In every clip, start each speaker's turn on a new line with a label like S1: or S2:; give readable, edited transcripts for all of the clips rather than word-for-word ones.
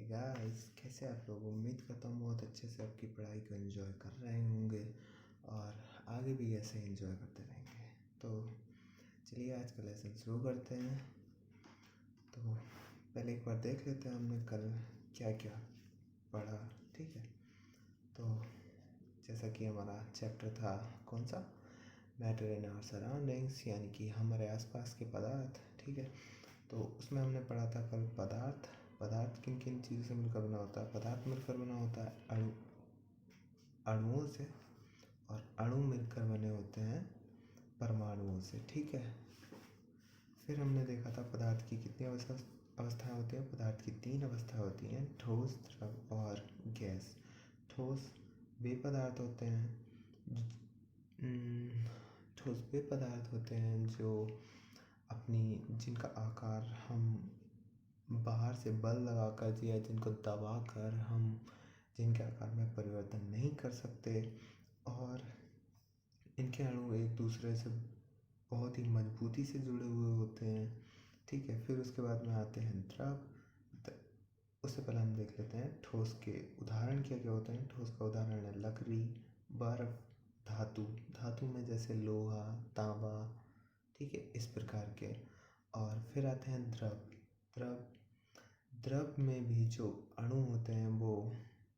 S1: Guys, कैसे आप लोग। उम्मीद करता हूँ बहुत अच्छे से आपकी पढ़ाई को एंजॉय कर रहे होंगे और आगे भी ऐसे एंजॉय करते रहेंगे। तो चलिए आज का लेसन शुरू करते हैं। तो पहले एक बार देख लेते हैं हमने कल क्या क्या पढ़ा। ठीक है, तो जैसा कि हमारा चैप्टर था कौन सा, मैटर इन आवर सराउंडिंग्स, यानी कि हमारे आसपास के पदार्थ। ठीक है, तो उसमें हमने पढ़ा था कल पदार्थ। पदार्थ किन किन चीज़ों से मिलकर बना होता है। पदार्थ मिलकर बना होता है अणुओं से, और अणु मिलकर बने होते हैं परमाणुओं से। ठीक है, फिर हमने देखा था पदार्थ की कितनी अवस्थाएं होती हैं। पदार्थ की 3 अवस्थाएं होती हैं, ठोस, द्रव और गैस। ठोस वे पदार्थ होते हैं ठोस वे पदार्थ होते हैं जो जिनका आकार हम बाहर से बल लगाकर या जिनको दबाकर हम जिनके आकार में परिवर्तन नहीं कर सकते, और इनके अणु एक दूसरे से बहुत ही मजबूती से जुड़े हुए होते हैं। ठीक है, फिर उसके बाद में आते हैं द्रव। उससे पहले हम देख लेते हैं ठोस के उदाहरण क्या क्या होते हैं। ठोस का उदाहरण है लकड़ी, बर्फ, धातु। धातु में जैसे लोहा, तांबा। ठीक है, इस प्रकार के। और फिर आते हैं द्रव। द्रव में भी जो अणु होते हैं वो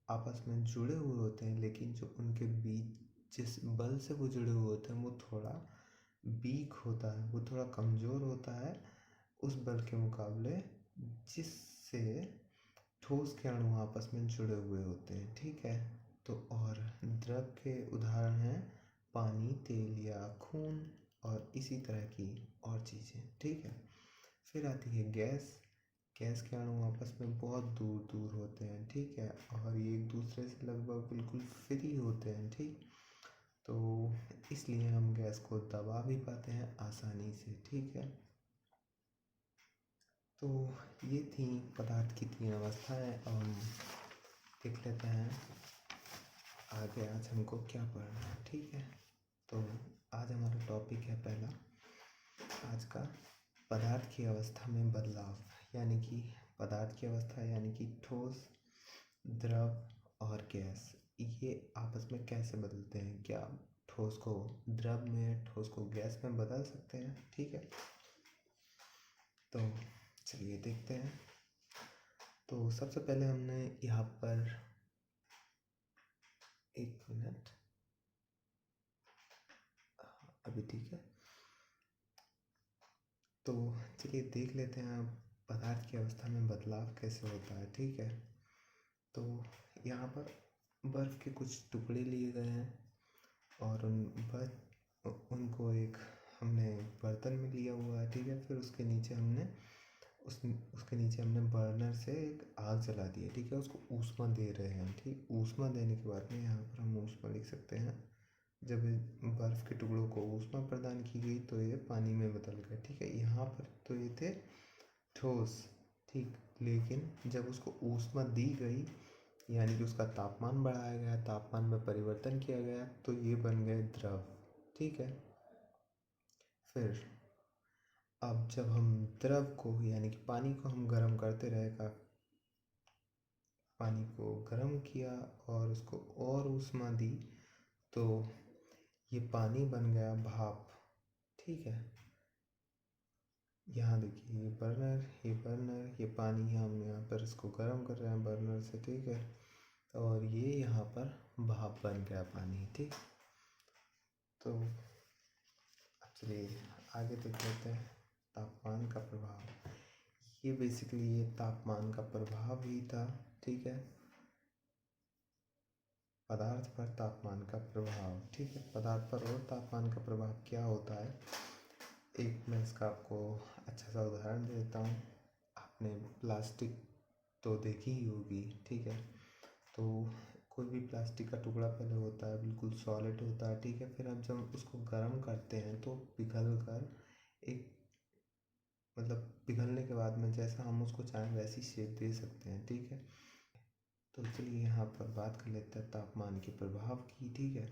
S1: आपस में जुड़े हुए होते हैं, लेकिन जो उनके बीच जिस बल से वो जुड़े हुए होते हैं वो थोड़ा वीक होता है, वो थोड़ा कमज़ोर होता है उस बल के मुकाबले जिससे ठोस के अणु आपस में जुड़े हुए होते हैं। ठीक है, तो और द्रव के उदाहरण हैं पानी, तेल या खून और इसी तरह की और चीज़ें। ठीक है, फिर आती है गैस। गैस के अणु आपस में बहुत दूर दूर होते हैं। ठीक है, और ये एक दूसरे से लगभग बिल्कुल फ्री होते हैं। ठीक, तो इसलिए हम गैस को दबा भी पाते हैं आसानी से। ठीक है, तो ये थी पदार्थ की 3 अवस्थाएं। अब हम देख लेते हैं आगे आज हमको क्या पढ़ना है। ठीक है, तो आज हमारा टॉपिक है पहला आज का, पदार्थ की अवस्था में बदलाव। यानी कि पदार्थ की अवस्था यानी कि ठोस, द्रव और गैस, ये आपस में कैसे बदलते हैं। क्या ठोस को द्रव में, ठोस को गैस में बदल सकते हैं। ठीक है, तो चलिए देखते हैं। तो सबसे पहले हमने यहाँ पर एक मिनट, अभी ठीक है। तो चलिए देख लेते हैं पदार्थ की अवस्था में बदलाव कैसे होता है। ठीक है, तो यहाँ पर बर्फ़ के कुछ टुकड़े लिए गए हैं और उनको एक हमने बर्तन में लिया हुआ है। ठीक है, फिर उसके नीचे हमने बर्नर से एक आग जला दी है। ठीक है, उसको ऊष्मा दे रहे हैं। ठीक, ऊष्मा देने के बाद में यहाँ पर हम ऊष्मा लिख सकते हैं। जब बर्फ़ के टुकड़ों को ऊष्मा प्रदान की गई तो ये पानी में बदल गए। ठीक है, यहाँ पर तो ये थे ठोस। ठीक, लेकिन जब उसको ऊष्मा दी गई यानी कि उसका तापमान बढ़ाया गया, तापमान में परिवर्तन किया गया, तो ये बन गए द्रव। ठीक है, फिर अब जब हम द्रव को यानी कि पानी को हम गर्म करते रहे, पानी को गर्म किया और उसको और ऊष्मा दी, तो ये पानी बन गया भाप। ठीक है, यहाँ देखिए ये बर्नर, ये पानी हम यहाँ पर इसको गर्म कर रहे हैं बर्नर से। ठीक है, और ये यहाँ पर भाप बन गया पानी। ठीक, तो चलिए आगे देख लेते हैं तापमान का प्रभाव। ये बेसिकली ये तापमान का प्रभाव ही था। ठीक है, पदार्थ पर तापमान का प्रभाव। ठीक है, पदार्थ पर और तापमान का प्रभाव क्या होता है, एक मैं इसका आपको अच्छा सा उदाहरण देता हूँ। आपने प्लास्टिक तो देखी ही होगी। ठीक है, तो कोई भी प्लास्टिक का टुकड़ा पहले होता है बिल्कुल सॉलिड होता है। ठीक है, फिर अब जब उसको गर्म करते हैं तो पिघल कर एक पिघलने के बाद में जैसा हम उसको चाहें वैसी शेप दे सकते हैं। ठीक है, तो चलिए यहाँ पर बात कर लेते हैं तापमान के प्रभाव की। ठीक है,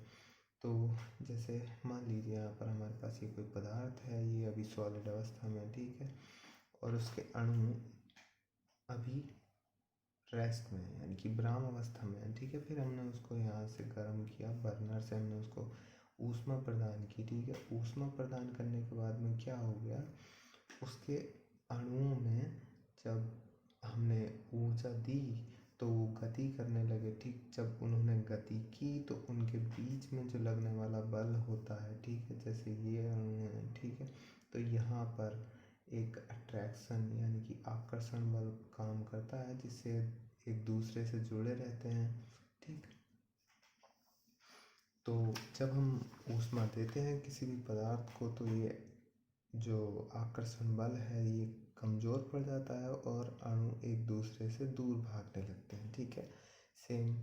S1: तो जैसे मान लीजिए यहाँ पर हमारे पास ये कोई पदार्थ है, ये अभी सॉलिड अवस्था में। ठीक है, और उसके अणु अभी रेस्ट में है, यानी कि विराम अवस्था में है, ठीक है। फिर हमने उसको यहाँ से गर्म किया, बर्नर से हमने उसको ऊष्मा प्रदान की, ठीक है। ऊष्मा प्रदान करने के बाद में क्या हो गया, उसके अणुओं में जब हमने ऊर्जा दी तो वो गति करने लगे, ठीक। जब उन्होंने गति की तो उनके बीच में जो लगने वाला बल होता है, ठीक है, जैसे ये अणु है, ठीक है, तो यहाँ पर एक अट्रैक्शन यानी कि आकर्षण बल काम करता है, जिससे एक दूसरे से जुड़े रहते हैं, ठीक। तो जब हम ऊष्मा देते हैं किसी भी पदार्थ को तो ये जो आकर्षण बल है ये कमज़ोर पड़ जाता है और अणु एक दूसरे से दूर भागने लगते हैं, ठीक है। सेम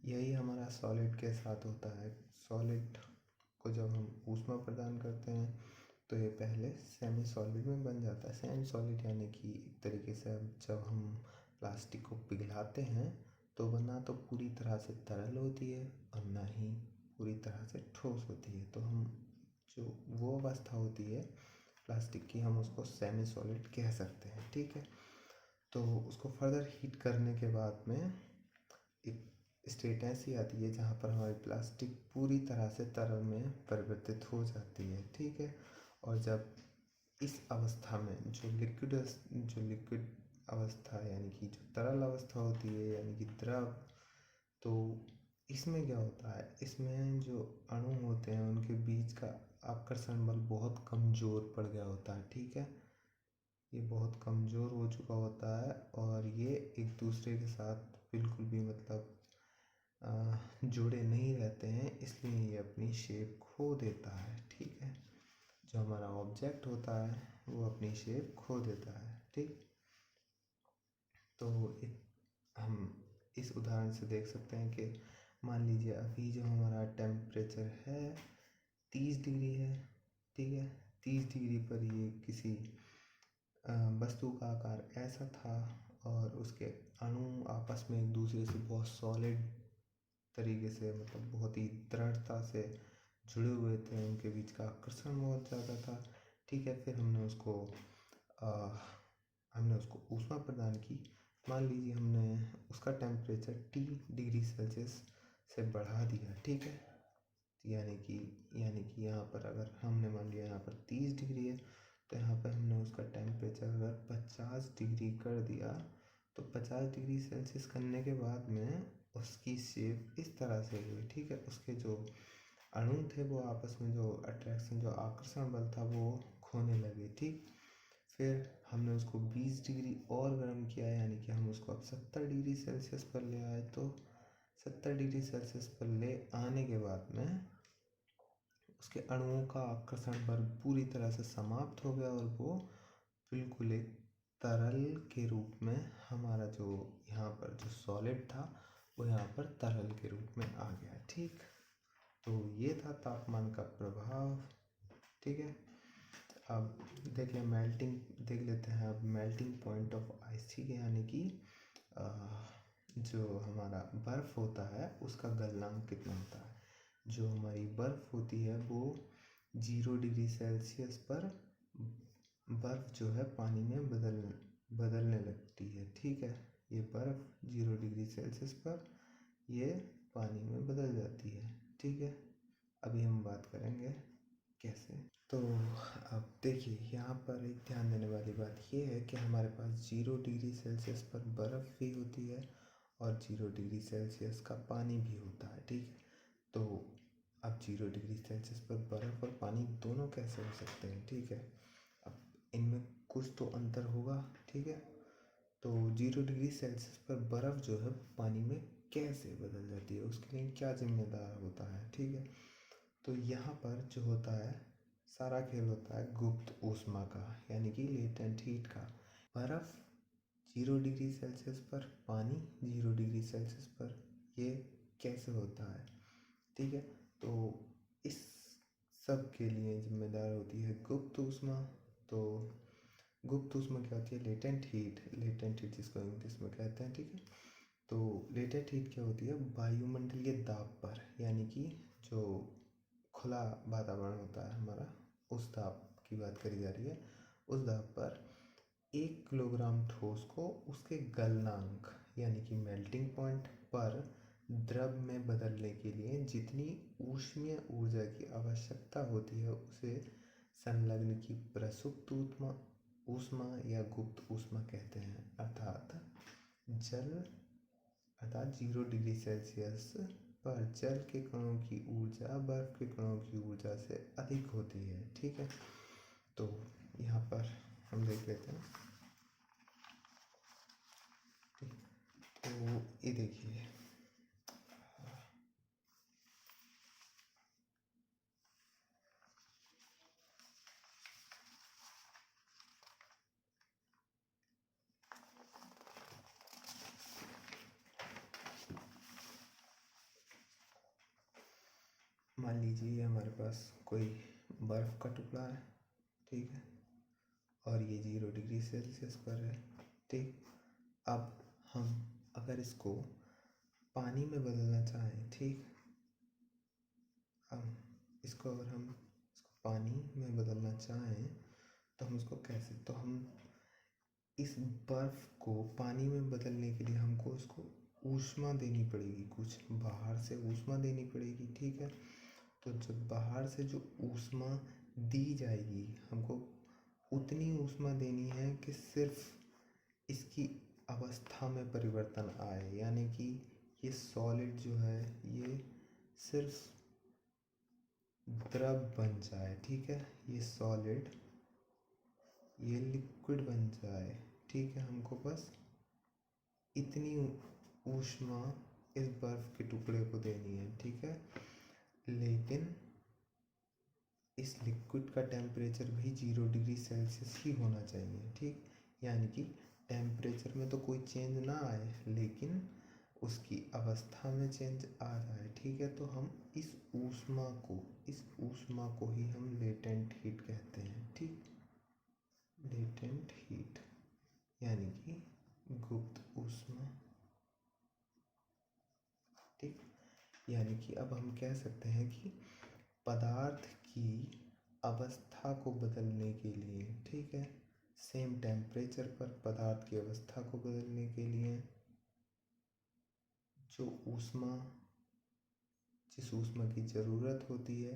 S1: यही हमारा सॉलिड के साथ होता है। सॉलिड को जब हम ऊष्मा प्रदान करते हैं तो ये पहले सेमी सॉलिड में बन जाता है। सेमी सॉलिड यानी कि एक तरीके से अब जब हम प्लास्टिक को पिघलाते हैं तो वह ना तो पूरी तरह से तरल होती है और ना ही पूरी तरह से ठोस होती है। तो हम जो वो अवस्था होती है प्लास्टिक की, हम उसको सेमी सॉलिड कह सकते हैं, ठीक है। तो उसको फर्दर हीट करने के बाद में एक स्टेट ऐसी आती है जहाँ पर हमारी प्लास्टिक पूरी तरह से तरल में परिवर्तित हो जाती है, ठीक है। और जब इस अवस्था में जो लिक्विड अवस्था यानी कि जो तरल अवस्था होती है यानी कि द्रव, तो इसमें क्या होता है, इसमें जो अणु होते हैं उनके बीच का आकर्षण बल बहुत कमज़ोर पड़ गया होता है, ठीक है। ये बहुत कमज़ोर हो चुका होता है और ये एक दूसरे के साथ बिल्कुल भी मतलब जुड़े नहीं रहते हैं, इसलिए ये अपनी शेप खो देता है, ठीक है। जो हमारा ऑब्जेक्ट होता है वो अपनी शेप खो देता है, ठीक। तो हम इस उदाहरण से देख सकते हैं कि मान लीजिए अभी जो हमारा टेम्परेचर है 30 डिग्री है, ठीक है। 30 डिग्री पर ये किसी वस्तु का आकार ऐसा था और उसके अणु आपस में एक दूसरे से बहुत सॉलिड तरीके से मतलब बहुत ही दृढ़ता से जुड़े हुए थे, उनके बीच का आकर्षण बहुत ज़्यादा था, ठीक है। फिर हमने उसको ऊष्मा प्रदान की। मान लीजिए हमने उसका टेम्परेचर T डिग्री सेल्सियस से बढ़ा दिया, ठीक है। यानी कि यहाँ पर अगर हमने मान लिया यहाँ पर 30 डिग्री है तो यहाँ पर हमने उसका टेम्परेचर अगर 50 डिग्री कर दिया तो 50 डिग्री सेल्सियस करने के बाद में उसकी शेप इस तरह से हुई, ठीक है। उसके जो अणु थे वो आपस में जो अट्रैक्शन जो आकर्षण बल था वो खोने लगे, ठीक। फिर हमने उसको 20 डिग्री और गर्म किया यानी कि हम उसको अब 70 डिग्री सेल्सियस पर ले आए। तो 70 डिग्री सेल्सियस पर ले आने के बाद में उसके अणुओं का आकर्षण बल पूरी तरह से समाप्त हो गया और वो बिल्कुल एक तरल के रूप में हमारा जो यहाँ पर जो सॉलिड था वो यहाँ पर तरल के रूप में आ गया, ठीक। तो ये था तापमान का प्रभाव, ठीक है। अब देखिए मेल्टिंग देख लेते हैं अब मेल्टिंग पॉइंट ऑफ आइस, ठीक है। यानी कि जो हमारा बर्फ़ होता है उसका गलनांक कितना होता है। जो हमारी बर्फ़ होती है वो 0 डिग्री सेल्सियस पर बर्फ़ जो है पानी में बदलने लगती है, ठीक है। ये बर्फ़ 0 डिग्री सेल्सियस पर ये पानी में बदल जाती है, ठीक है। अभी हम बात करेंगे कैसे। तो अब देखिए यहाँ पर एक ध्यान देने वाली बात ये है कि हमारे पास 0 डिग्री सेल्सियस पर बर्फ़ भी होती है और 0 डिग्री सेल्सियस का पानी भी होता है, ठीक है। तो अब 0 डिग्री सेल्सियस पर बर्फ़ और पानी दोनों कैसे हो सकते हैं, ठीक है। अब इनमें कुछ तो अंतर होगा, ठीक है। तो 0 डिग्री सेल्सियस पर बर्फ़ जो है पानी में कैसे बदल जाती है उसके लिए क्या जिम्मेदार होता है, ठीक है। तो यहाँ पर जो होता है सारा खेल होता है गुप्त ऊष्मा का यानी कि लेटेंट हीट का। बर्फ़ 0 डिग्री सेल्सियस पर, पानी 0 डिग्री सेल्सियस पर, ये कैसे होता है, ठीक है। तो इस सब के लिए जिम्मेदार होती है गुप्त ऊष्मा। तो गुप्त ऊष्मा क्या होती है, लेटेंट हीट जिसको इंग्लिश में कहते हैं, ठीक है। तो लेटेंट हीट क्या होती है, वायुमंडलीय दाब पर यानी कि जो खुला वातावरण होता है हमारा उस दाब की बात करी जा रही है। उस दाब पर 1 किलोग्राम ठोस को उसके गलनांक यानी कि मेल्टिंग पॉइंट पर द्रव में बदलने के लिए जितनी ऊष्मीय ऊर्जा की आवश्यकता होती है उसे संलग्न की प्रसुप्त ऊष्मा या गुप्त ऊष्मा कहते हैं। जल अर्थात 0 डिग्री सेल्सियस पर जल के कणों की ऊर्जा बर्फ के कणों की ऊर्जा से अधिक होती है। ठीक है, तो यहाँ पर हम देख लेते हैं। तो ये देखिए, मान लीजिए हमारे पास कोई बर्फ़ का टुकड़ा है, ठीक है, और ये 0 डिग्री सेल्सियस पर है। ठीक, अब हम अगर इसको पानी में बदलना चाहें, ठीक, अब इसको अगर हम इसको पानी में बदलना चाहें तो हम उसको कैसे, तो हम इस बर्फ़ को पानी में बदलने के लिए हमको उसको ऊष्मा देनी पड़ेगी, कुछ बाहर से ऊष्मा देनी पड़ेगी। ठीक है, तो जब बाहर से जो ऊष्मा दी जाएगी हमको उतनी ऊष्मा देनी है कि सिर्फ इसकी अवस्था में परिवर्तन आए, यानी कि ये सॉलिड जो है ये सिर्फ द्रव बन जाए। ठीक है, ये सॉलिड ये लिक्विड बन जाए। ठीक है, हमको बस इतनी ऊष्मा इस बर्फ़ के टुकड़े को देनी है। ठीक है, लेकिन इस लिक्विड का टेम्परेचर भी 0 डिग्री सेल्सियस ही होना चाहिए। ठीक, यानी कि टेम्परेचर में तो कोई चेंज ना आए लेकिन उसकी अवस्था में चेंज आ जाए। ठीक है, तो हम इस ऊष्मा को ही हम लेटेंट हीट कहते हैं। ठीक, लेटेंट हीट यानी कि गुप्त ऊष्मा। ठीक, यानी कि अब हम कह सकते हैं कि पदार्थ की अवस्था को बदलने के लिए, ठीक है, सेम टेम्परेचर पर पदार्थ की अवस्था को बदलने के लिए जो ऊष्मा जिस ऊष्मा की ज़रूरत होती है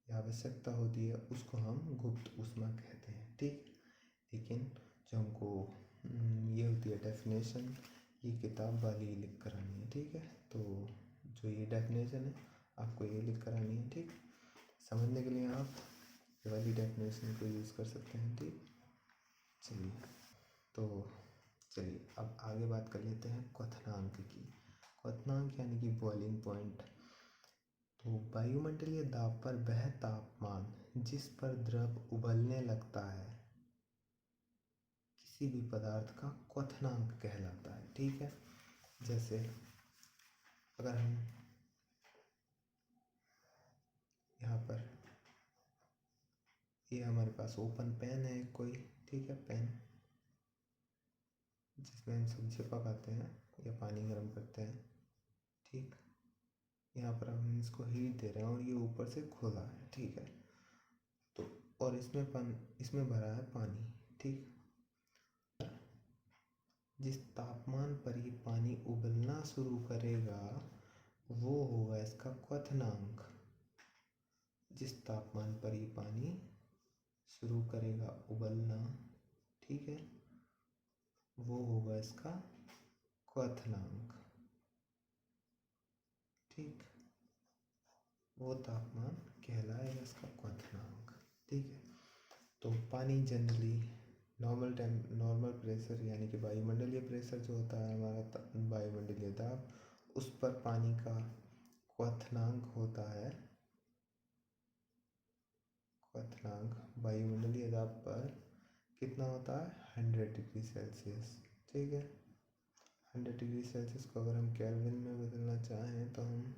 S1: या आवश्यकता होती है उसको हम गुप्त ऊष्मा कहते हैं। ठीक, लेकिन जो हमको ये होती है डेफिनेशन, ये किताब वाली ही लिख कर आनी है। ठीक है, तो जो ये डेफिनेशन है आपको ये लिख कर आनी है। ठीक, समझने के लिए आप ये वाली डेफिनेशन को यूज़ कर सकते हैं। ठीक, चलिए, तो चलिए अब आगे बात कर लेते हैं क्वथनांक की। क्वथनांक यानी कि बॉइलिंग पॉइंट। तो वायुमंडलीय दाब पर वह तापमान जिस पर द्रव उबलने लगता है किसी भी पदार्थ का क्वथनांक कहलाता है। ठीक है, जैसे अगर हम यहाँ पर ये हमारे पास ओपन पेन है कोई, ठीक है, पेन जिसमें हम सब्जी पकाते हैं या पानी गर्म करते हैं। ठीक, यहाँ पर हम इसको हीट दे रहे हैं और ये ऊपर से खुला है। ठीक है, तो और इसमें भरा है पानी। ठीक, जिस तापमान पर ये पानी उबलना शुरू करेगा वो होगा इसका क्वथनांक। जिस तापमान पर ये पानी शुरू करेगा उबलना, ठीक है, वो होगा इसका क्वथनांक। ठीक, वो तापमान कहलाएगा इसका क्वथनांक। ठीक है, तो पानी जनरली नॉर्मल प्रेशर यानी कि वायुमंडलीय प्रेशर जो होता है हमारा वायुमंडलीय दाब, उस पर पानी का क्वथनांक होता है, क्वथनांक वायुमंडलीय दाब पर कितना होता है 100 डिग्री सेल्सियस। ठीक है, 100 डिग्री सेल्सियस को अगर हम केल्विन में बदलना चाहें तो हम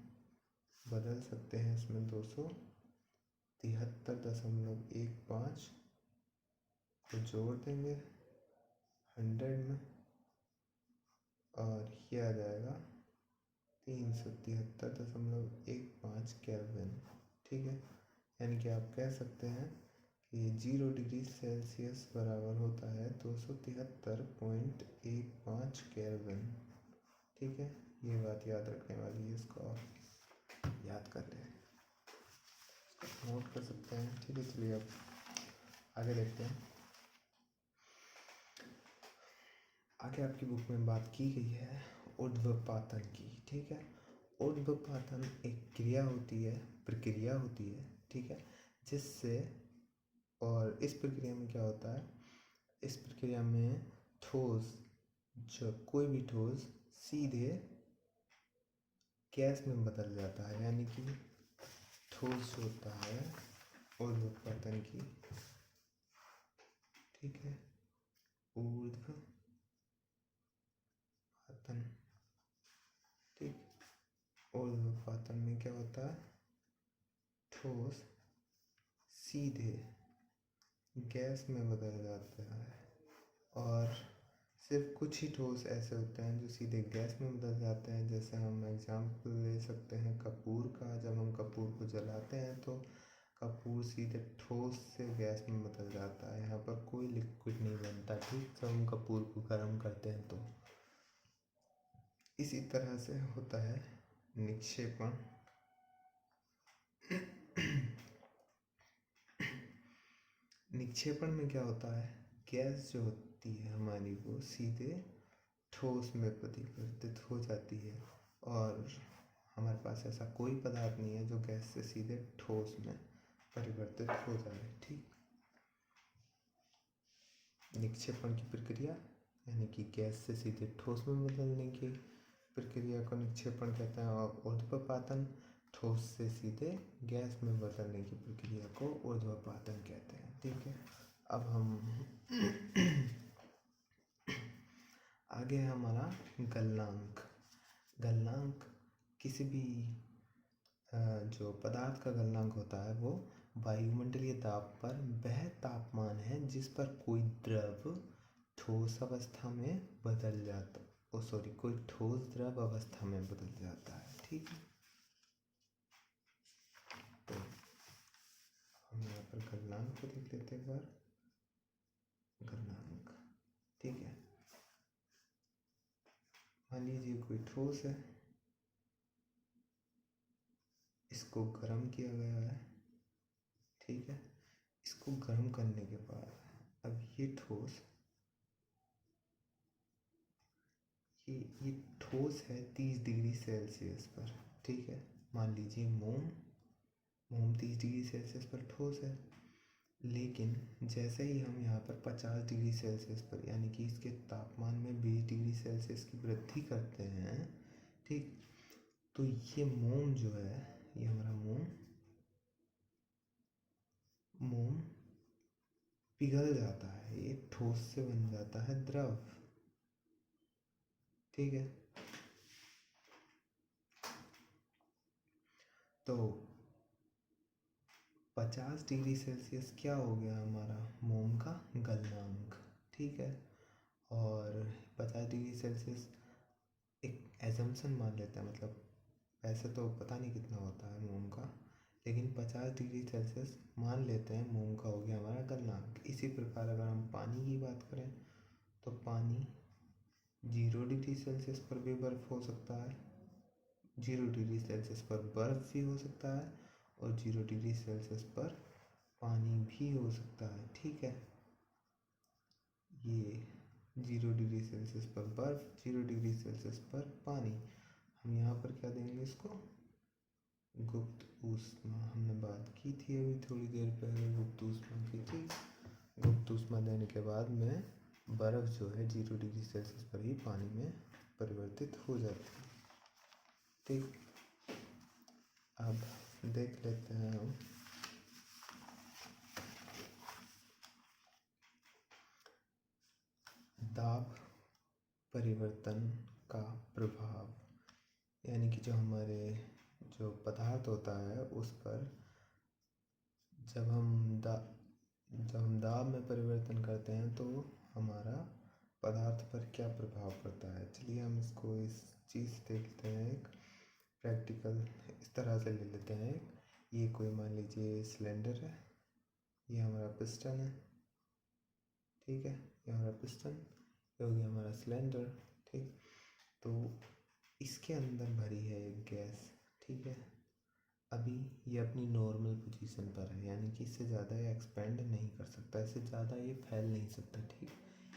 S1: बदल सकते हैं इसमें 273.15 को जोड़ देंगे 100 में और ये आ जाएगा 373.15 केल्विन। ठीक है, यानी कि आप कह सकते हैं कि 0 डिग्री सेल्सियस बराबर होता है 273.15 केल्विन। ठीक है, ये बात याद रखने वाली है, इसको आप याद कर लें, नोट कर सकते हैं। ठीक है, चलिए अब आगे देखते हैं। आगे आपकी बुक में बात की गई है ऊर्ध्वपातन की। ठीक है, ऊर्ध्वपातन एक क्रिया होती है, प्रक्रिया होती है, ठीक है, जिससे, और इस प्रक्रिया में क्या होता है, इस प्रक्रिया में ठोस, जो कोई भी ठोस सीधे गैस में बदल जाता है, यानी कि ठोस जो होता है ऊर्ध्वपातन की, ठीक है, ऊर्ध्वपातन, ठीक, ऊर्ध्वपातन में क्या होता है, ठोस सीधे गैस में बदल जाता है, और सिर्फ कुछ ही ठोस ऐसे होते हैं जो सीधे गैस में बदल जाते हैं। जैसे हम एग्जाम्पल ले सकते हैं कपूर का, जब हम कपूर को जलाते हैं तो कपूर सीधे ठोस से गैस में बदल जाता है, यहाँ पर कोई लिक्विड नहीं बनता। ठीक, जब हम कपूर को गर्म करते हैं तो इसी तरह से होता है निक्षेपण। निक्षेपण में क्या होता है, गैस जो होती है हमारी वो सीधे ठोस में परिवर्तित हो जाती है, और हमारे पास ऐसा कोई पदार्थ नहीं है जो गैस से सीधे ठोस में परिवर्तित हो जाए। ठीक, निक्षेपण की प्रक्रिया यानी कि गैस से सीधे ठोस में बदलने की प्रक्रिया को निक्षेपण कहते हैं, और ऊर्ध्वपातन ठोस से सीधे गैस में बदलने की प्रक्रिया को ऊर्ध्वपातन कहते हैं। ठीक है, अब हम आगे है हमारा गलनांक। गलनांक किसी भी जो पदार्थ का गलनांक होता है वो वायुमंडलीय दाब पर वह तापमान है जिस पर कोई द्रव ठोस अवस्था में बदल जाता, कोई ठोस द्रव अवस्था में बदल जाता है। ठीक है, तो हम यहाँ पर गलनांक को देख लेते हैं एक बार। गलनांक, ठीक है, मान लीजिए कोई ठोस है, इसको गर्म किया गया है, ठीक है, इसको गर्म करने के बाद अब ये ठोस, ये ठोस है 30 डिग्री सेल्सियस पर। ठीक है, मान लीजिए मोम 30 डिग्री सेल्सियस पर ठोस है, लेकिन जैसे ही हम यहाँ पर 50 डिग्री सेल्सियस पर, यानी कि इसके तापमान में 20 डिग्री सेल्सियस की वृद्धि करते हैं, ठीक, तो ये मोम जो है, ये हमारा मोम पिघल जाता है, ये ठोस से बन जाता है द्रव। ठीक है, तो 50 डिग्री सेल्सियस क्या हो गया हमारा मोम का गलनांक। ठीक है, और 50 डिग्री सेल्सियस एक एजम्पशन मान लेते हैं, मतलब वैसे तो पता नहीं कितना होता है मोम का, लेकिन 50 डिग्री सेल्सियस मान लेते हैं मोम का हो गया हमारा गलनांक। इसी प्रकार अगर हम पानी की बात करें तो पानी 0 डिग्री सेल्सियस पर भी बर्फ़ हो सकता है, 0 डिग्री सेल्सियस पर बर्फ़ भी हो सकता है, और 0 डिग्री सेल्सियस पर पानी भी हो सकता है। ठीक है, ये 0 डिग्री सेल्सियस पर बर्फ़, 0 डिग्री सेल्सियस पर पानी, हम यहाँ पर क्या देंगे इसको, गुप्त ऊष्मा। हमने बात की थी अभी थोड़ी देर पहले गुप्त ऊष्मा की थी। गुप्त ऊष्मा देने के बाद में बर्फ़ जो है 0 डिग्री सेल्सियस पर ही पानी में परिवर्तित हो जाती है। ठीक, अब देख लेते हैं हम दाब परिवर्तन का प्रभाव, यानी कि जो हमारे जो पदार्थ होता है उस पर जब हम दाब में परिवर्तन करते हैं तो हमारा पदार्थ पर क्या प्रभाव पड़ता है। चलिए हम इसको इस चीज़ से देखते हैं, एक प्रैक्टिकल इस तरह से ले लेते हैं। ये कोई मान लीजिए सिलेंडर है, ये हमारा पिस्टन है, ठीक है, ये हमारा पिस्टन, ये हो गया हमारा सिलेंडर। ठीक, तो इसके अंदर भरी है एक गैस, ठीक है। अभी ये अपनी नॉर्मल पोजीशन पर है, यानी कि इससे ज़्यादा ये एक्सपेंड नहीं कर सकता, इससे ज़्यादा ये फैल नहीं सकता, ठीक।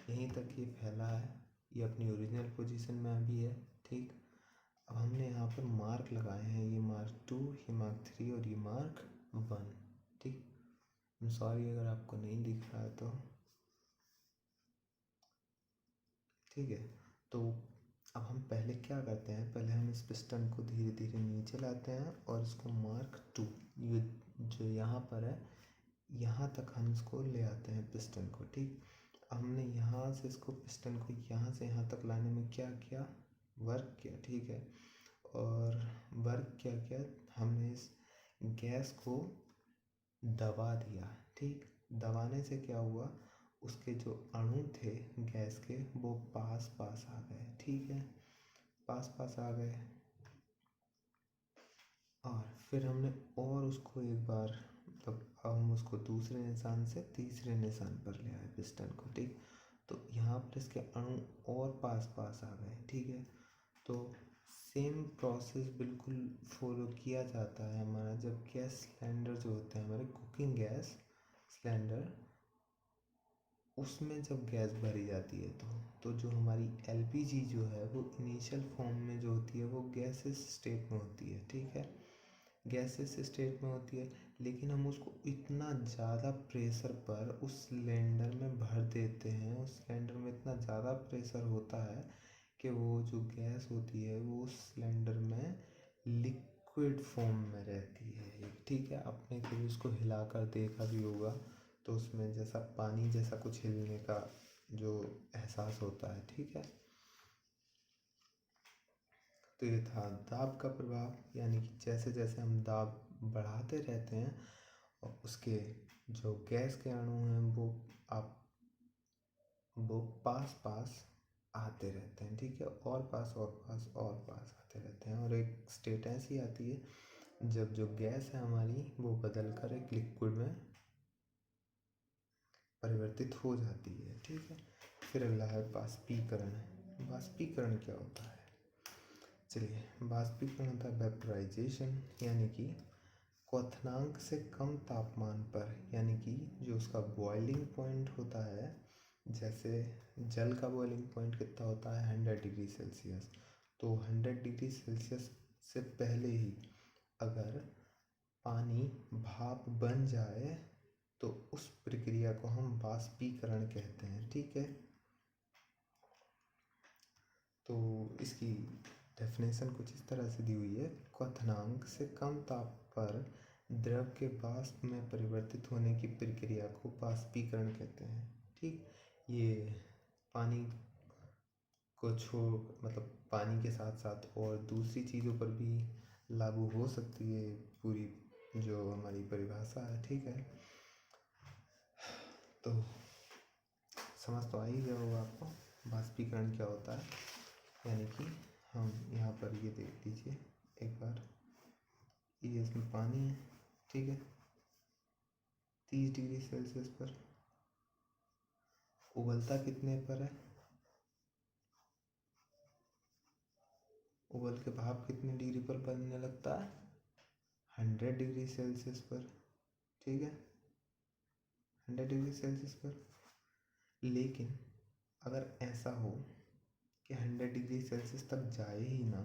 S1: यहीं तक ये फैला है, ये अपनी ओरिजिनल पोजीशन में अभी है, ठीक। अब हमने यहाँ पर मार्क लगाए हैं, ये मार्क 2, ये मार्क 3 और ये मार्क 1, ठीक। सॉरी अगर आपको नहीं दिख रहा है तो, ठीक है। तो अब हम पहले क्या करते हैं, पहले हम इस पिस्टन को धीरे धीरे नीचे लाते हैं और इसको मार्क 2, ये जो यहाँ पर है, यहाँ तक हम इसको ले आते हैं पिस्टन को, ठीक। हमने यहाँ से इसको पिस्टन को यहाँ से यहाँ तक लाने में क्या किया, वर्क किया, ठीक है। और वर्क क्या किया, हमने इस गैस को दबा दिया, ठीक। दबाने से क्या हुआ, उसके जो अणु थे गैस के वो पास पास आ गए, ठीक है, पास पास आ गए। और फिर हमने और उसको एक बार, मतलब अब हम उसको दूसरे निशान से तीसरे निशान पर ले आए पिस्टन को, ठीक। तो यहाँ पर इसके अणु और पास पास आ गए, ठीक है। तो सेम प्रोसेस बिल्कुल फॉलो किया जाता है हमारा, जब गैस सिलेंडर जो होते हैं हमारे कुकिंग गैस सिलेंडर, उसमें जब गैस भरी जाती है तो जो हमारी एलपीजी जो है वो इनिशियल फॉर्म में जो होती है वो गैसेस स्टेट में होती है, ठीक है, गैसेस स्टेट में होती है। लेकिन हम उसको इतना ज़्यादा प्रेशर पर उस सिलेंडर में भर देते हैं, उस सिलेंडर में इतना ज़्यादा प्रेशर होता है कि वो जो गैस होती है वो उस सिलेंडर में लिक्विड फॉर्म में रहती है, ठीक है। आपने कभी उसको हिलाकर देखा भी होगा तो उसमें जैसा पानी जैसा कुछ हिलने का जो एहसास होता है, ठीक है। तो ये था दाब का प्रभाव, यानी कि जैसे जैसे हम दाब बढ़ाते रहते हैं और उसके जो गैस के अणु हैं आप वो पास पास आते रहते हैं, ठीक है, और पास और पास और पास आते रहते हैं। और एक स्टेट ऐसी आती है जब जो गैस है हमारी वो बदल कर एक लिक्विड में परिवर्तित हो जाती है, ठीक है। फिर अगला है बाष्पीकरण। बाष्पीकरण क्या होता है, चलिए, बाष्पीकरण होता है वेपराइजेशन, यानी कि क्वथनांक से कम तापमान पर, यानी कि जो उसका बॉइलिंग पॉइंट होता है, जैसे जल का बॉइलिंग पॉइंट कितना होता है 100 डिग्री सेल्सियस, तो 100 डिग्री सेल्सियस से पहले ही अगर पानी भाप बन जाए तो उस प्रक्रिया को हम बाष्पीकरण कहते हैं, ठीक है। तो इसकी डेफिनेशन कुछ इस तरह से दी हुई है, क्वथनांक से कम ताप पर द्रव के वाष्प में परिवर्तित होने की प्रक्रिया को बाष्पीकरण कहते हैं, ठीक। ये पानी को छोड़, मतलब पानी के साथ साथ और दूसरी चीज़ों पर भी लागू हो सकती है पूरी जो हमारी परिभाषा है, ठीक है। तो समझ तो आ ही गया होगा आपको बाष्पीकरण क्या होता है, यानी कि हम यहाँ पर ये देख लीजिए एक बार, ये इसमें पानी है, ठीक है, 30 डिग्री सेल्सियस पर उबलता कितने पर है, उबल के भाप कितने डिग्री पर बनने लगता है, 100 डिग्री सेल्सियस पर, ठीक है, 100 डिग्री सेल्सियस पर। लेकिन अगर ऐसा हो कि 100 डिग्री सेल्सियस तक जाए ही ना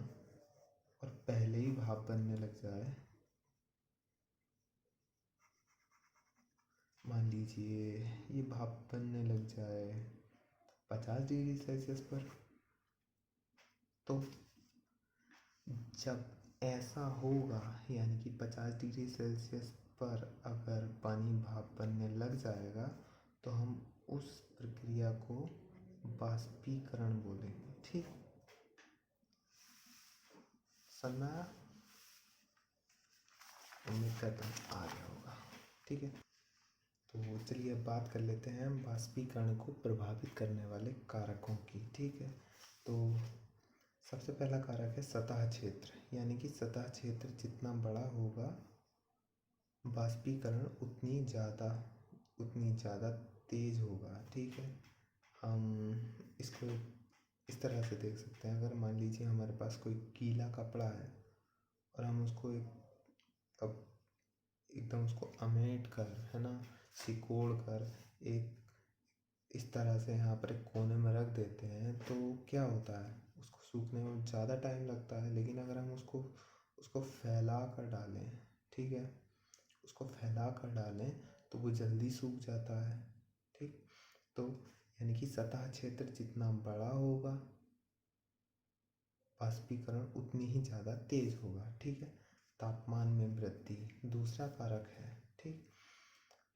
S1: और पहले ही भाप बनने लग जाए, मान लीजिए ये भाप बनने लग जाए 50 डिग्री सेल्सियस पर, तो जब ऐसा होगा, यानी कि 50 डिग्री सेल्सियस पर अगर पानी भाप बनने लग जाएगा तो हम उस प्रक्रिया को बाष्पीकरण बोलेंगे, ठीक। समझ आया, उम्मीद करता हूँ आ गया होगा, ठीक है। तो चलिए अब बात कर लेते हैं बाष्पीकरण को प्रभावित करने वाले कारकों की, ठीक है। तो सबसे पहला कारक है सतह क्षेत्र, यानी कि सतह क्षेत्र जितना बड़ा होगा बाष्पीकरण उतनी ज़्यादा तेज होगा, ठीक है। हम इसको इस तरह से देख सकते हैं। अगर मान लीजिए हमारे पास कोई गीला कपड़ा है और हम उसको अब एकदम उसको अमेट कर, है ना, सिकोड़ कर एक इस तरह से यहाँ पर एक कोने में रख देते हैं, तो क्या होता है, उसको सूखने में ज़्यादा टाइम लगता है। लेकिन अगर हम उसको उसको फैला कर डालें, ठीक है, उसको फैला कर डालें तो वो जल्दी सूख जाता है। ठीक, तो यानी कि सतह क्षेत्र जितना बड़ा होगा, वाष्पीकरण उतनी ही ज़्यादा तेज होगा। ठीक है, तापमान में वृद्धि दूसरा कारक है। ठीक,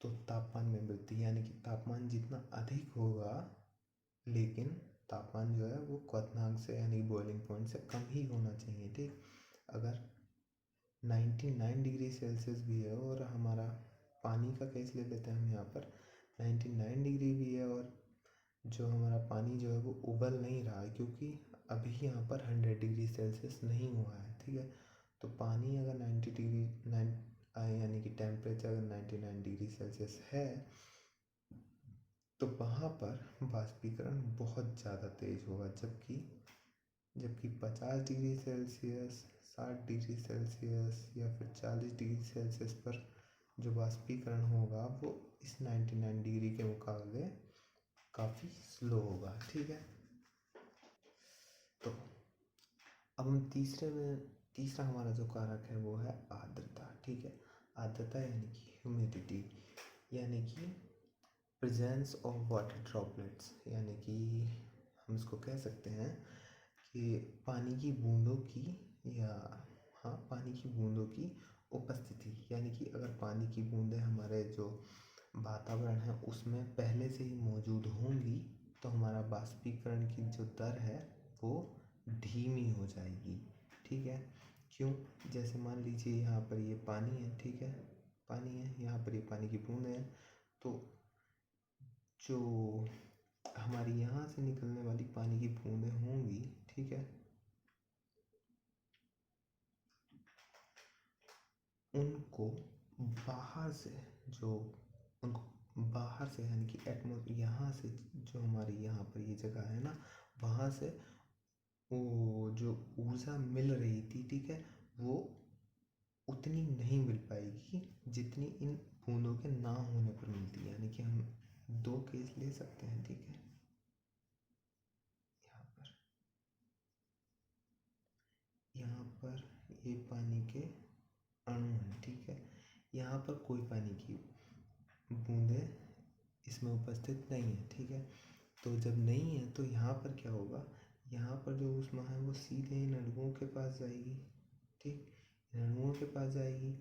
S1: तो तापमान में वृद्धि यानी कि तापमान जितना अधिक होगा, लेकिन तापमान जो है वो क्वथनांक से यानी बॉइलिंग पॉइंट से कम ही होना चाहिए। ठीक, अगर 99 डिग्री सेल्सियस भी है और हमारा पानी का केस ले लेते हैं हम यहाँ पर, 99 डिग्री भी है और जो हमारा पानी जो है वो उबल नहीं रहा है, क्योंकि अभी यहाँ पर 100 डिग्री सेल्सियस नहीं हुआ है। ठीक है, तो पानी अगर 90 डिग्री यानी कि टेम्परेचर अगर 99 डिग्री सेल्सियस है, तो वहाँ पर वाष्पीकरण बहुत ज़्यादा तेज होगा। जबकि जबकि 50 डिग्री सेल्सियस, 60 डिग्री सेल्सियस या फिर 40 डिग्री सेल्सियस पर जो वाष्पीकरण होगा वो इस 99 डिग्री के मुकाबले काफ़ी स्लो होगा। ठीक है, तो अब हम तीसरा हमारा जो कारक है वो है आर्द्रता। ठीक है, आर्द्रता यानी कि ह्यूमिडिटी, यानी कि प्रेजेंस ऑफ वाटर ड्रॉपलेट्स, यानी कि हम इसको कह सकते हैं कि पानी की बूंदों की, या हाँ, पानी की बूंदों की उपस्थिति। यानी कि अगर पानी की बूंदें हमारे जो वातावरण है उसमें पहले से ही मौजूद होंगी, तो हमारा वाष्पीकरण की जो दर है वो धीमी हो जाएगी। ठीक है, क्यों, जैसे मान लीजिए यहाँ पर ये पानी है, ठीक है, पानी है, यहाँ पर ये पानी की बूंदें हैं, तो जो हमारी यहाँ से निकलने वाली पानी की बूंदें होंगी, ठीक है, उनको बाहर से जो उनको बाहर से यानी कि यहाँ से जो हमारी यहाँ पर ये जगह है ना, वहाँ से वो जो ऊर्जा मिल रही थी, ठीक है, वो उतनी नहीं मिल पाएगी जितनी इन बूंदों के ना होने पर मिलती है। यानी कि हम दो केस ले सकते हैं। ठीक है, यहाँ पर ये पानी के अणु हैं, ठीक है, यहाँ पर कोई पानी की बूंदें इसमें उपस्थित नहीं है। ठीक है, तो जब नहीं है तो यहाँ पर क्या होगा, यहाँ पर जो ऊष्मा है वो सीधे इन अणुओं के पास जाएगी। ठीक, इन अणुओं के पास जाएगी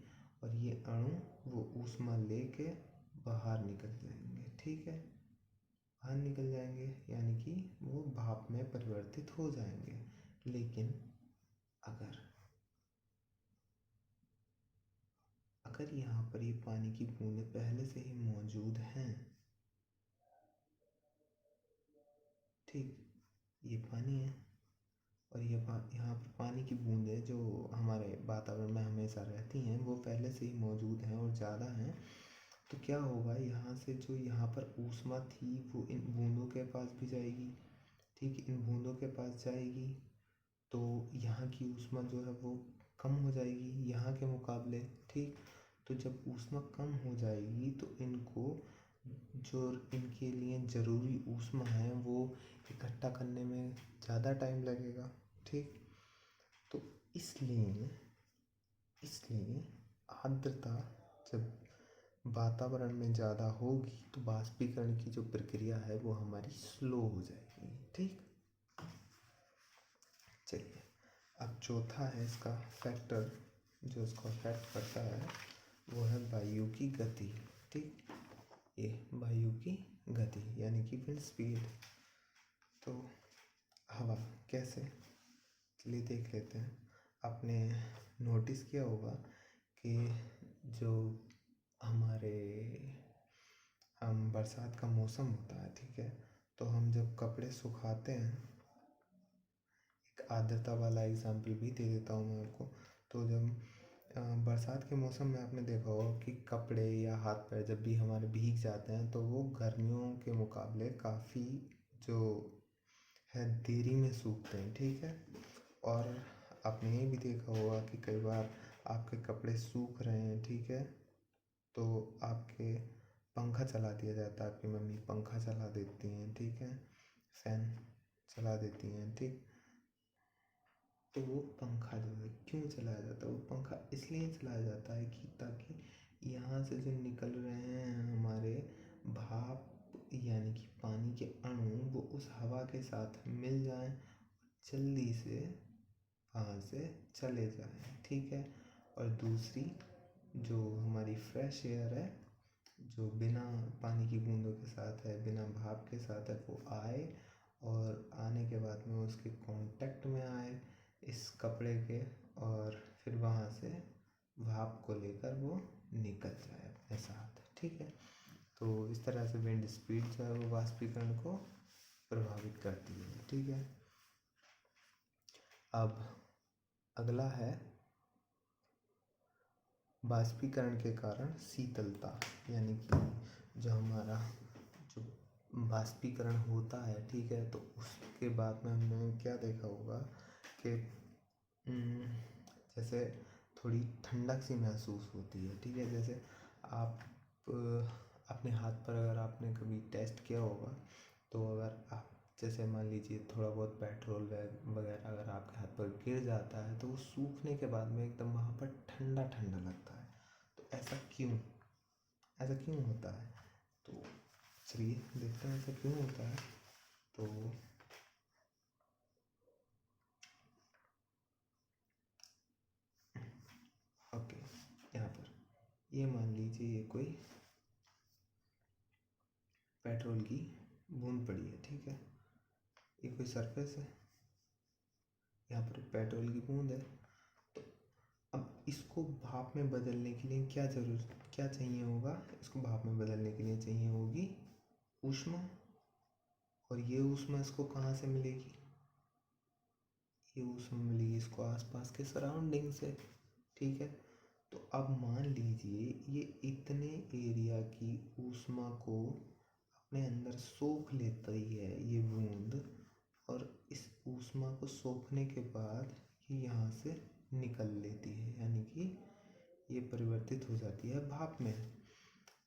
S1: और ये अणु वो ऊष्मा लेके बाहर निकल जाएंगे। ठीक है, बाहर निकल जाएंगे यानी कि वो भाप में परिवर्तित हो जाएंगे। लेकिन अगर अगर यहाँ पर ये पानी की बूंदें पहले से ही मौजूद हैं, ठीक, ये पानी है और ये यहाँ पर पानी की बूंदें जो हमारे वातावरण में हमेशा रहती हैं वो पहले से ही मौजूद हैं और ज़्यादा हैं, तो क्या होगा, यहाँ से जो यहाँ पर ऊष्मा थी वो इन बूंदों के पास भी जाएगी। ठीक, इन बूंदों के पास जाएगी तो यहाँ की ऊष्मा जो है वो कम हो जाएगी यहाँ के मुकाबले। ठीक, तो जब ऊष्मा कम हो जाएगी तो इनको जो इनके लिए ज़रूरी ऊष्मा है वो इकट्ठा करने में ज़्यादा टाइम लगेगा। ठीक, तो इसलिए इसलिए आर्द्रता जब वातावरण में ज़्यादा होगी तो वाष्पीकरण की जो प्रक्रिया है वो हमारी स्लो हो जाएगी। ठीक, चलिए, अब चौथा है इसका फैक्टर जो इसको अफेक्ट करता है वो है वायु की गति। ठीक, ये वायु की गति यानी कि विंड स्पीड। तो हवा कैसे, चलिए देख लेते हैं। आपने नोटिस किया होगा कि जो हमारे बरसात का मौसम होता है, ठीक है, तो हम जब कपड़े सुखाते हैं, एक आर्द्रता वाला एग्जाम्पल भी दे देता हूँ मैं आपको। तो जब बरसात के मौसम में आपने देखा होगा कि कपड़े या हाथ पैर जब भी हमारे भीग जाते हैं तो वो गर्मियों के मुकाबले काफ़ी जो है देरी में सूखते हैं, ठीक है। और आपने ये भी देखा होगा कि कई बार आपके कपड़े सूख रहे हैं, ठीक है, तो आपके पंखा चला दिया जाता है, आपकी मम्मी पंखा चला देती हैं, ठीक है, फैन चला देती हैं, ठीक। तो वो पंखा जो है क्यों चलाया जाता है, वो पंखा इसलिए चलाया जाता है कि ताकि यहाँ से जो निकल रहे हैं हमारे भाप यानी कि पानी के अणु वो उस हवा के साथ मिल जाएं, जल्दी से वहाँ से चले जाएं, ठीक है। और दूसरी जो हमारी फ्रेश एयर है, जो बिना पानी की बूंदों के साथ है, बिना भाप के साथ है, वो आए और आने के बाद में उसके कांटेक्ट में आए इस कपड़े के, और फिर वहाँ से भाप को लेकर वो निकल जाए अपने साथ, ठीक है। तो इस तरह से विंड स्पीड जो है वो वाष्पीकरण को प्रभावित करती है, ठीक है। अब अगला है वाष्पीकरण के कारण शीतलता, यानी कि जो हमारा जो वाष्पीकरण होता है, ठीक है, तो उसके बाद में हमने क्या देखा होगा कि जैसे थोड़ी ठंडक सी महसूस होती है, ठीक है। जैसे आप अपने हाथ पर अगर आपने कभी टेस्ट किया होगा, तो अगर आप जैसे मान लीजिए थोड़ा बहुत पेट्रोल वगैरह अगर आपके हाथ पर गिर जाता है, तो वो सूखने के बाद में एकदम वहाँ पर ठंडा ठंडा लगता है। तो ऐसा क्यों होता है? तो चलिए देखते हैं ऐसा क्यों होता है। तो ओके, यहाँ पर ये मान लीजिए ये कोई पेट्रोल की बूंद पड़ी है, ठीक है, ये कोई सरफेस है, यहाँ पर पेट्रोल की बूंद है। तो अब इसको भाप में बदलने के लिए क्या चाहिए होगा? इसको भाप में बदलने के लिए चाहिए होगी ऊष्मा, और ये ऊष्मा इसको कहाँ से मिलेगी? ये ऊष्मा मिलेगी इसको आसपास के सराउंडिंग से, ठीक है। तो अब मान लीजिए ये इतने एरिया की ऊष्मा को अपने अंदर सोख लेती है ये बूंद, और इस ऊष्मा को सोखने के बाद ये यहाँ से निकल लेती है, यानी कि ये परिवर्तित हो जाती है भाप में।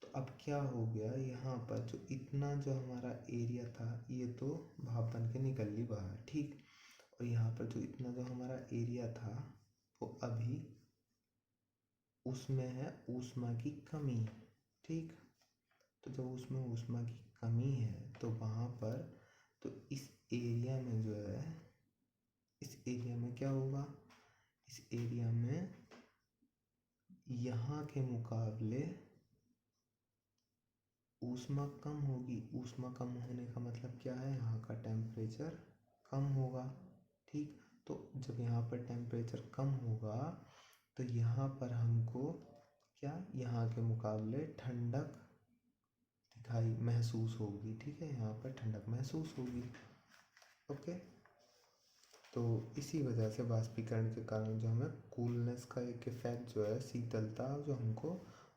S1: तो अब क्या हो गया, यहाँ पर जो इतना जो हमारा एरिया था ये तो भाप बन के निकल ली बाहर, ठीक। और यहाँ पर जो इतना जो हमारा एरिया था वो अभी उसमें है ऊष्मा की कमी, ठीक। तो जब उसमें ऊष्मा की कमी है तो वहाँ पर तो इस एरिया में जो है, इस एरिया में क्या होगा, इस एरिया में यहाँ के मुकाबले ऊष्मा कम होगी। ऊष्मा कम होने का मतलब क्या है, यहाँ का टेम्परेचर कम होगा, ठीक। तो जब यहाँ पर टेम्परेचर कम होगा तो यहाँ पर हमको क्या, यहाँ के मुकाबले ठंडक दिखाई महसूस होगी, ठीक है, यहाँ पर ठंडक महसूस होगी, ओके। तो इसी वजह से वाष्पीकरण के कारण जो हमें कूलनेस का एक इफेक्ट जो है, शीतलता जो हमको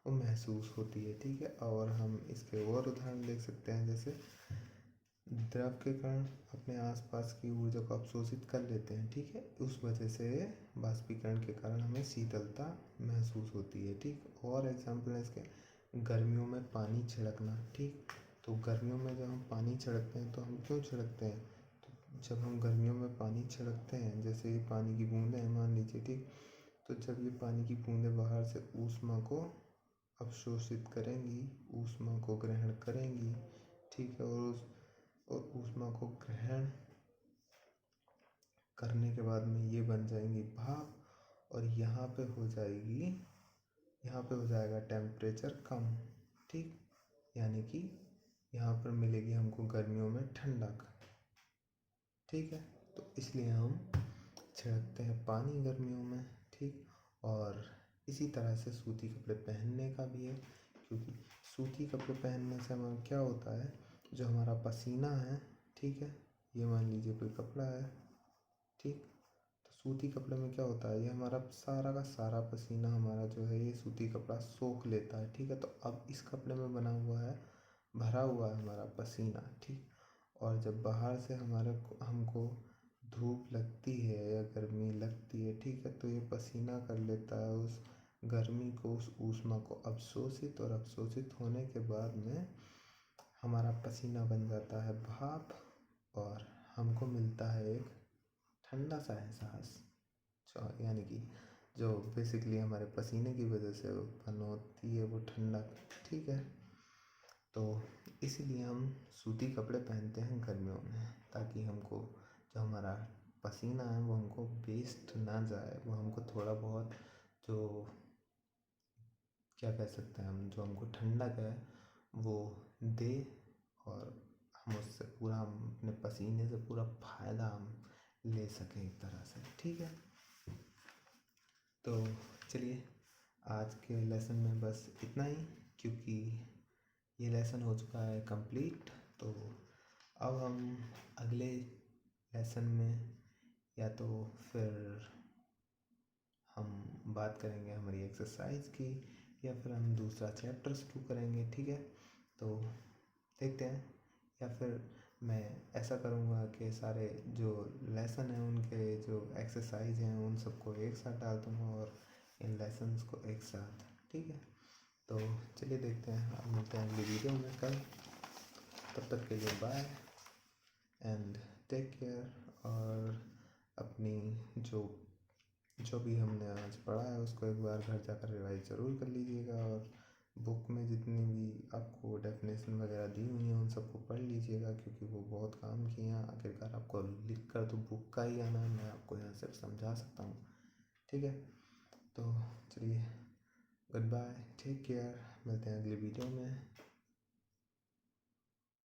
S1: वो महसूस होती है, ठीक है। और हम इसके और उदाहरण देख सकते हैं, जैसे द्रव के कण अपने आसपास की ऊर्जा को अवशोषित कर लेते हैं, ठीक है, उस वजह से वाष्पीकरण के कारण हमें शीतलता महसूस होती है, ठीक। और एग्जाम्पल है इसके, गर्मियों में पानी छिड़कना, ठीक। तो गर्मियों में जब हम पानी छिड़कते हैं तो हम क्यों छिड़कते हैं? तो जब हम गर्मियों में पानी छिड़कते हैं, जैसे ये पानी की बूंदें हैं मान लीजिए, ठीक। तो जब ये पानी की बूंदें बाहर से ऊष्मा को अवशोषित करेंगी, ऊष्मा को ग्रहण करेंगी, ठीक है, और ऊष्मा को ग्रहण करने के बाद में ये बन जाएंगी भाप, और यहाँ पे हो जाएगा टेम्परेचर कम, ठीक। यानी कि यहाँ पर मिलेगी हमको गर्मियों में ठंडक, ठीक है। तो इसलिए हम छिड़कते हैं पानी गर्मियों में, ठीक। और इसी तरह से सूती कपड़े पहनने का भी है, क्योंकि सूती कपड़े पहनने से हमारा क्या होता है, जो हमारा पसीना है, ठीक है, ये मान लीजिए कोई कपड़ा है, ठीक। तो सूती कपड़े में क्या होता है, ये हमारा सारा का सारा पसीना हमारा जो है ये सूती कपड़ा सोख लेता है, ठीक है। तो अब इस कपड़े में बना हुआ है, भरा हुआ है हमारा पसीना, ठीक। और जब बाहर से हमको धूप लगती है या गर्मी लगती है, ठीक है, तो ये पसीना कर लेता है उस गर्मी को, उस ऊष्मा को अवशोषित, और अवशोषित होने के बाद में हमारा पसीना बन जाता है भाप, और हमको मिलता है एक ठंडा सा एहसास, यानी कि जो बेसिकली हमारे पसीने की वजह से उत्पन्न होती है वो ठंडक, ठीक है। तो इसीलिए हम सूती कपड़े पहनते हैं गर्मियों में, ताकि हमको जो हमारा पसीना है वो हमको वेस्ट ना जाए, वो हमको थोड़ा बहुत जो क्या कह सकते हैं हम, जो हमको ठंडक है वो दे, और हम उससे पूरा, हम अपने पसीने से पूरा फ़ायदा हम ले सकें एक तरह से, ठीक है। तो चलिए आज के लेसन में बस इतना ही, क्योंकि ये लेसन हो चुका है कंप्लीट। तो अब हम अगले लेसन में या तो फिर हम बात करेंगे हमारी एक्सरसाइज की, या फिर हम दूसरा चैप्टर शुरू करेंगे, ठीक है। तो देखते हैं, या फिर मैं ऐसा करूँगा कि सारे जो लेसन हैं उनके जो एक्सरसाइज हैं उन सबको एक साथ डाल दूँगा, और इन लेसन्स को एक साथ, ठीक है। तो चलिए देखते हैं, अब मिलते हैं अगली वीडियो में कल। तब तक के लिए बाय एंड टेक केयर, और अपनी जो जो भी हमने आज पढ़ा है उसको एक बार घर जाकर रिवाइज ज़रूर कर लीजिएगा, और बुक में जितनी भी आपको डेफिनेशन वगैरह दी हुई हैं उन सबको पढ़ लीजिएगा, क्योंकि वो बहुत काम की हैं। आखिरकार आपको लिख कर तो बुक का ही आना है, मैं आपको यहाँ सिर्फ समझा सकता हूँ, ठीक है। तो चलिए, गुड बाय, टेक केयर, मिलते हैं अगली वीडियो में।